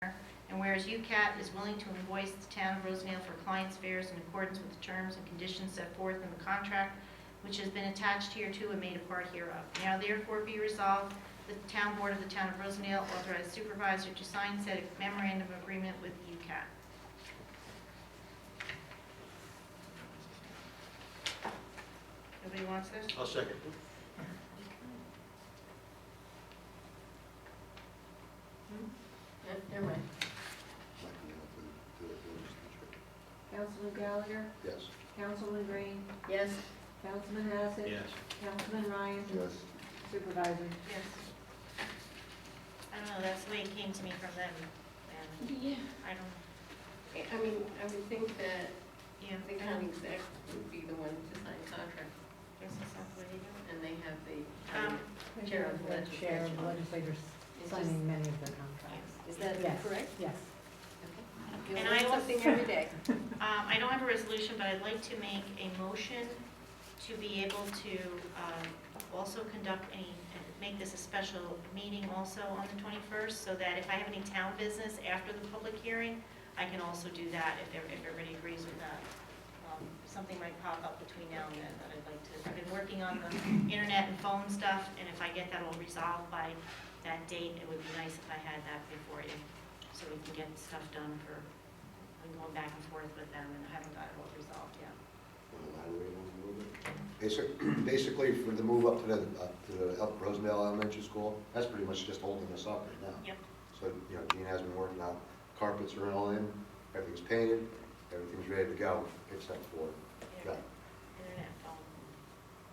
and whereas UCAT is willing to invoice the town of Rosendale for clients' fares in accordance with the terms and conditions set forth in the contract, which has been attached hereto and made a part hereof. Now therefore be resolved, the town board of the town of Rosendale authorize supervisor to sign said memorandum of agreement with UCAT. Nobody wants this? I'll second. Never mind. Might be able to do it for us to check. Councilman Gallagher, Yes. Councilman Green, Yes. Councilman Hassett, Yes. Councilman Ryan, Yes. Supervisor. Yes. I don't know, that's the way it came to me from them, and Yeah. I don't, I mean, I would think that yeah, the county exec would be the one to sign contract, guess that's not the way they do it. and they have the Chair chair of the Chair of legislature. the legislators It's signing many of their contracts. Is that Yes. correct? Yes. You And learn I something also- every day. I don't have a resolution, but I'd like to make a motion to be able to also conduct make this a special meeting also on the 21st, so that if I have any town business after the public hearing, I can also do that if everybody agrees with that. Something might pop up between now and then that I'd like to, I've been working on the internet and phone stuff, and if I get that all resolved by that date, it would be nice if I had that before you, so we can get stuff done for, I'm going back and forth with them, and I haven't got it all resolved yet. Want to elaborate on it a little bit? Basically, for the move up to the Rosendale Elementary School, that's pretty much just holding us up right now. Yep. So, you know, Gene has been working out, carpets are all in, everything's painted, everything's ready to go, except for, yeah. Internet, phone,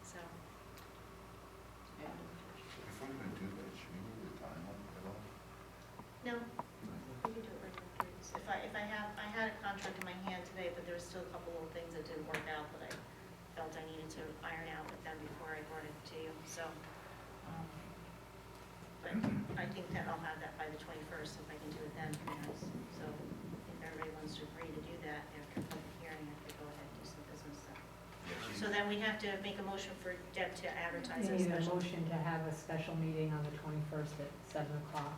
so. If we're gonna do that, should we move the time up at all? No, we can do it right after. If I had a contract in my hand today, but there was still a couple of things that didn't work out that I felt I needed to iron out with them before I brought it to you, so. But I think that I'll have that by the 21st, if I can do it then, perhaps. So if everybody wants to agree to do that after the public hearing, I could go ahead and do some business stuff. So then we have to make a motion for Deb to advertise You a need a special. motion to have a special meeting on the 21st at 7 o'clock,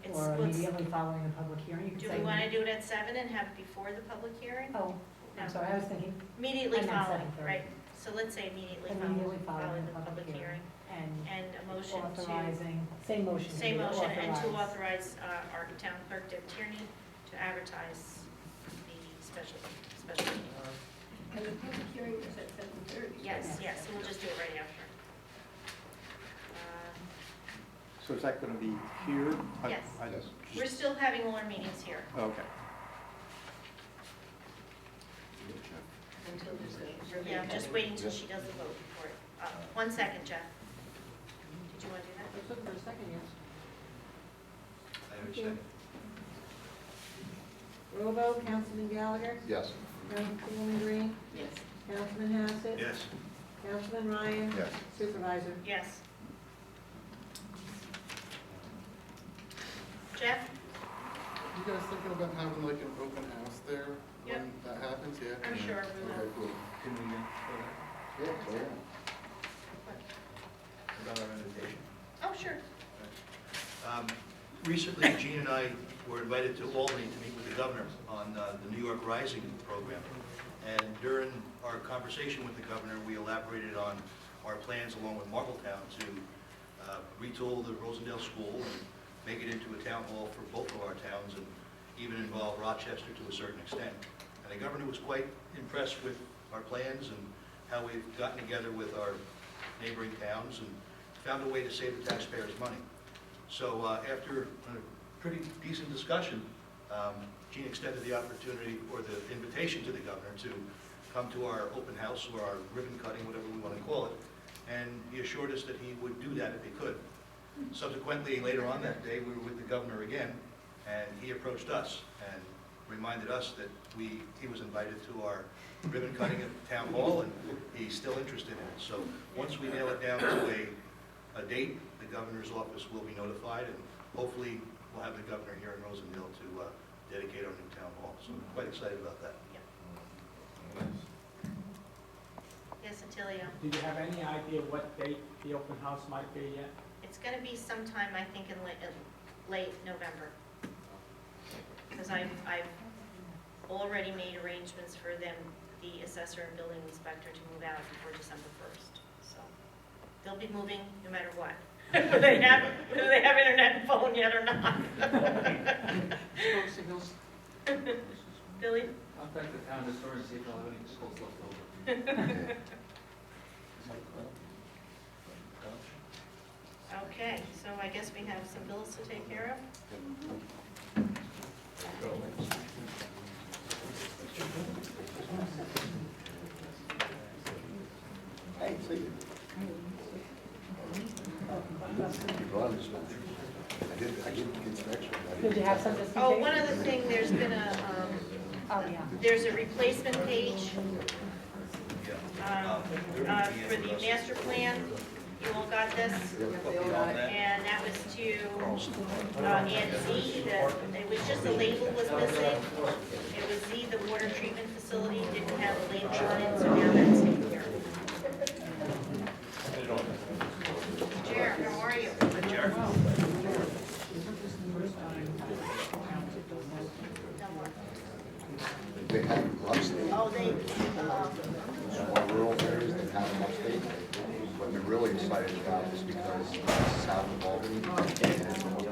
It's- or well, it's- immediately following the public hearing. You could Do say we want to do it at 7 and have it before the public hearing? Oh, I'm No. sorry, I was thinking Immediately I meant following, 7:30. right? So let's say immediately immediately following the public hearing. and And a motion to, authorizing, same motion. same to motion, and to authorize. authorize our town clerk, Deb Tierney, to advertise the special meeting. And the public hearing is at 7:30. Yes, Yes. yes, so we'll just do it right after. So is that going to be here? Yes. Yes. We're still having all our meetings here. Okay. Until there's a. Yeah, I'm just waiting till she does the vote for it. 1 second, Jeff. Did you want to do that? I was looking for a second, yes. I understand. Robo, Councilman Gallagher, Yes. Councilwoman Green, Yes. Councilman Hassett. Yes. Councilman Ryan. Yes. Supervisor. Yes. Jeff? You guys thinking about having like an open house there Yep. when that happens, yeah? I'm sure we will. Okay, cool. Can we get Yeah, so, About our invitation. Oh, sure. Recently, Gene and I were invited to Albany to meet with the governor on the New York Rising program. And during our conversation with the governor, we elaborated on our plans along with Marbletown to retool the Rosendale School and make it into a town hall for both of our towns and even involve Rochester to a certain extent. And the governor was quite impressed with our plans and how we've gotten together with our neighboring towns and found a way to save the taxpayers money. So after a pretty decent discussion, Gene extended the opportunity or the invitation to the governor to come to our open house or our ribbon cutting, whatever we want to call it, and he assured us that he would do that if he could. Subsequently, later on that day, we were with the governor again, and he approached us and reminded us that he was invited to our ribbon cutting at Town Hall, and he's still interested in it. So once we nail it down to a date, the governor's office will be notified, and hopefully we'll have the governor here in Rosendale to dedicate our new town hall. So I'm quite excited about that. Yes, Attilio. Do you have any idea what date the open house might be yet? It's going to be sometime, I think, in late November. Because I've already made arrangements for them, the assessor and building inspector, to move out before December 1st. So they'll be moving no matter what. Whether they have internet and phone yet or not. Smoke signals. Billy? Contact the town historian and see if they'll have any schools left over. Okay, so I guess we have some bills to take care of. Hey, see you. You brought this one. I didn't get some extra. Did you have some just in Oh, case? one other thing, there's been Oh, yeah. there's a replacement page for the master plan. You all got this? And that was to add Z, it was just a label was missing. It was Z, the water treatment facility, didn't have a label on it, so now that's taken care of. Jared, how are you? Jared? They have upstate. Oh, they, More rural areas that have them upstate. What we're really excited about is because it's south of Albany and it's almost